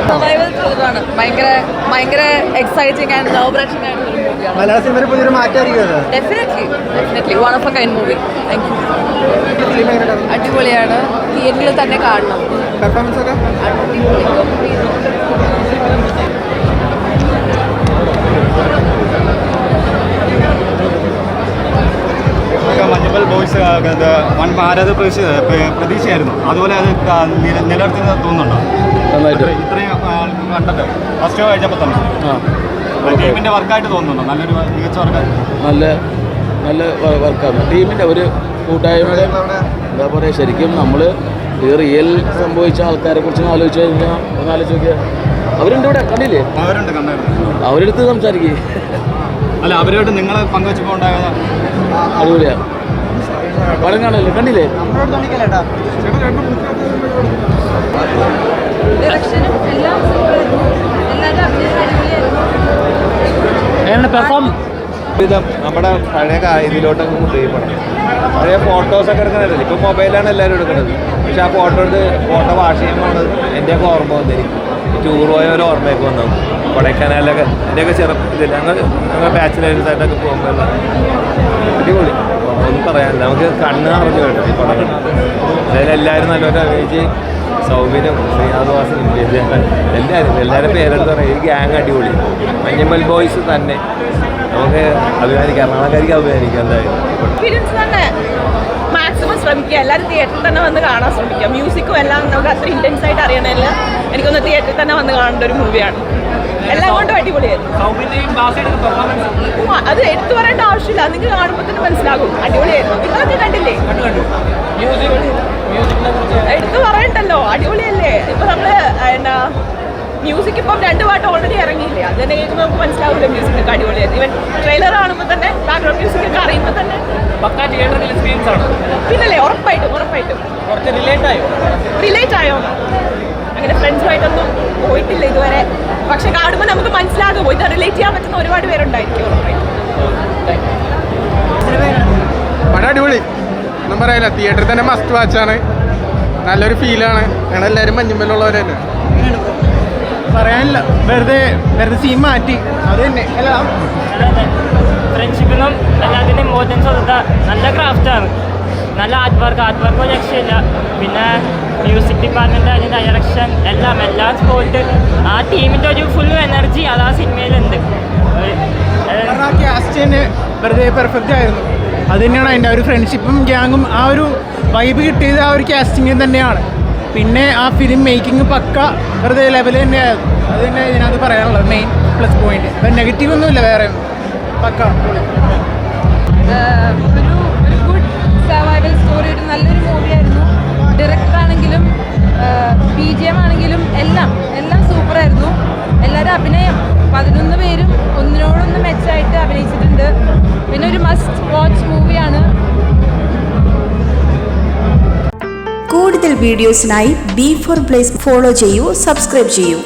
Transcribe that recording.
Survival ത്രില്ലറാണ്. ഭയങ്കര exciting and love breaking ആയിട്ടുള്ള ഒരു മൂവിയാണ്. മലയാള സിനിമയിൽ പുതിയൊരു മാറ്റമായിരിക്കും. Definitely one of a kind movie. Thank you. അടിപൊളിയാണ്. തിയേറ്ററിൽ തന്നെ കാണണം. പെർഫോമൻസ് ഒക്കെ മഞ്ഞുമൽ ബോയ്സ് വൻ ഭാരത പ്രതീക്ഷയായിരുന്നു. അതുപോലെ അത് നിലനിർത്തി തോന്നുന്നുണ്ടോ? ഇത്രയും കണ്ടത് ഫസ്റ്റ് ഷോ കഴിഞ്ഞപ്പോൾ തന്നെ ടീമിൻ്റെ വർക്കായിട്ട് തോന്നുന്നുണ്ടോ? നല്ലൊരു മികച്ച വർക്കായിട്ട്. നല്ല വർക്കാണ് ടീമിൻ്റെ ഒരു കൂട്ടായ്മയുടെ. എന്താ പറയുക, ശരിക്കും നമ്മൾ ഈ റിയൽ സംഭവിച്ച ആൾക്കാരെ കുറിച്ച് ആലോചിച്ച് കഴിഞ്ഞാൽ ഒന്ന് ആലോചിച്ച് നോക്കിയാൽ അവരുണ്ട് ഇവിടെ, കണ്ടില്ലേ? അവരുണ്ട്, കണ്ടായിരുന്നു. അവരെടുത്ത് സംസാരിക്കേ. അല്ല, അവരുമായിട്ട് നിങ്ങളെ പങ്കുവച്ചപ്പോൾ ഉണ്ടായ അടിപൊളിയാണ്. പടം കാണല്ലേ, കണ്ടില്ലേ? നമ്മുടെ പഴയ ഇതിലോട്ടൊക്കെ കൊണ്ടുപോയി പഴയ ഫോട്ടോസൊക്കെ എടുക്കണമല്ലോ. ഇപ്പോൾ മൊബൈലാണ് എല്ലാവരും എടുക്കുന്നത്. പക്ഷെ ആ ഫോട്ടോ വാഷ് ചെയ്യാൻ പോകുന്നത് എൻ്റെയൊക്കെ ഓർമ്മ വന്നിരിക്കും. ടൂർ പോയ ഒരു ഓർമ്മയൊക്കെ വന്നു. കൊടൈക്കനാലൊക്കെ എൻ്റെയൊക്കെ ചെറുപ്പത്തിൽ ഞങ്ങൾ ബാച്ചിലേഴ്സായിട്ടൊക്കെ പോകുമ്പോൾ അടിപൊളി. ഒന്നും പറയാനില്ല, നമുക്ക് കണ്ണ് നിറഞ്ഞു കേട്ടോ ഈ പടം. അതായത് എല്ലാവരും നല്ലൊരു അഭിനയിച്ച് സൗബിനും ശ്രീനാഥവാസനും എല്ലാവരും പേരെടുത്ത് പറയാം. ഈ ഗ്യാങ് അടിപൊളി. മഞ്ഞുമൽ ബോയ്സ് തന്നെ നമുക്ക് അഭിമാനിക്കാം, എറണാകുളക്കാർക്ക് അഭിമാനിക്കാം. എന്തായാലും മാക്സിമം ശ്രമിക്കുക. എല്ലാവരും തിയേറ്ററിൽ തന്നെ വന്ന് കാണാൻ ശ്രമിക്കുക. മ്യൂസിക്കും എല്ലാം നമുക്ക് അത്ര ഇൻറ്റൻസ് ആയിട്ട് അറിയണമില്ല. എനിക്കൊന്ന് തിയേറ്ററിൽ തന്നെ വന്ന് കാണേണ്ട ഒരു മൂവിയാണ്. എല്ലാം കൊണ്ടും അടിപൊളിയായിരുന്നു. അത് എടുത്തു പറയേണ്ട ആവശ്യമില്ല, നിങ്ങൾക്ക് കാണുമ്പോൾ തന്നെ മനസ്സിലാകും. അടിപൊളിയായിരുന്നു. നിങ്ങളൊക്കെ കണ്ടില്ലേ? എടുത്തു പറയണ്ടല്ലോ, അടിപൊളിയല്ലേ. ഇപ്പൊ നമ്മള് എന്നാ മ്യൂസിക് ഇപ്പം 2 പാട്ട് ഓൾറെഡി ഇറങ്ങിയില്ലേ, അത് തന്നെ കേൾക്കുമ്പോൾ നമുക്ക് മനസ്സിലാവില്ല മ്യൂസിക്കൊക്കെ അടിപൊളിയായിരുന്നു. ഇവൻ ട്രെയിലർ കാണുമ്പോൾ തന്നെ ബാക്ക്ഗ്രൗണ്ട് മ്യൂസിക് ഒക്കെ അറിയുമ്പോൾ തന്നെ പിന്നല്ലേ, ഉറപ്പായിട്ടും റിലേറ്റ് ആയോ? അങ്ങനെ ഫ്രണ്ട്സുമായിട്ടൊന്നും പോയിട്ടില്ല ഇതുവരെ. പക്ഷെ കാണുമ്പോൾ നമുക്ക് മനസ്സിലാകും ഇത് റിലേറ്റ് ചെയ്യാൻ പറ്റുന്ന ഒരുപാട് പേരുണ്ടായിരിക്കും ഉറപ്പായിട്ടും. പടം അടിപൊളി, ഒന്നും പറയില്ല. തിയേറ്ററിൽ തന്നെ മസ്റ്റ് വാച്ചാണ്. നല്ലൊരു ഫീലാണ്. ഞങ്ങളെല്ലാവരും മഞ്ഞുമല്ലുള്ളവർ തന്നെ. പറയാനില്ല, വെറുതെ സീൻ മാറ്റി അത് തന്നെ. ഫ്രണ്ട്ഷിപ്പിനും എല്ലാത്തിനും ഇമ്പോർട്ടൻസ് കൊടുത്താൽ നല്ല ക്രാഫ്റ്റാണ്. നല്ല ആർട്ട് വർക്ക് രക്ഷയില്ല. പിന്നെ മ്യൂസിക് ഡിപ്പാർട്ട്മെൻറ്റ്, അതിൻ്റെ ഡയറക്ഷൻ എല്ലാം സ്പോട്ട്. ആ ടീമിൻ്റെ ഒരു ഫുൾ എനർജി അത് ആ സിനിമയിലുണ്ട്. കാസ്റ്റ് തന്നെ വെറുതെ പെർഫെക്റ്റ് ആയിരുന്നു. അത് തന്നെയാണ് അതിൻ്റെ ഒരു ഫ്രണ്ട്ഷിപ്പും ഗ്യാങ്ങും ആ ഒരു വൈബ് കിട്ടിയത് ആ ഒരു കാസ്റ്റിംഗ് തന്നെയാണ്. പിന്നെ ആ ഫിലിം മേക്കിംഗ് പക്ക വെറുതെ ലെവൽ തന്നെയായിരുന്നു. അത് തന്നെ ഇതിനകത്ത് പറയാനുള്ളത് മെയിൻ പ്ലസ് പോയിന്റ്. ഇപ്പം നെഗറ്റീവ് ഒന്നുമില്ല, വേറെ പക്ക. ഒരു ഗുഡ് സർവൈവൽ സ്റ്റോറി, ഒരു നല്ലൊരു മൂവിയായിരുന്നു. ഡയറക്ടർ ആണെങ്കിലും BGM ആണെങ്കിലും എല്ലാം സൂപ്പറായിരുന്നു. എല്ലാവരും അഭിനയം 11 പേരും ഒന്നിനോടൊന്ന് മെച്ചമായിട്ട് അഭിനയിച്ചിട്ടുണ്ട്. പിന്നെ ഒരു മസ്റ്റ് വാച്ച് മൂവിയാണ്. കൂടുതൽ വീഡിയോസിനായി B4 Place ഫോളോ ചെയ്യൂ, സബ്സ്ക്രൈബ് ചെയ്യൂ.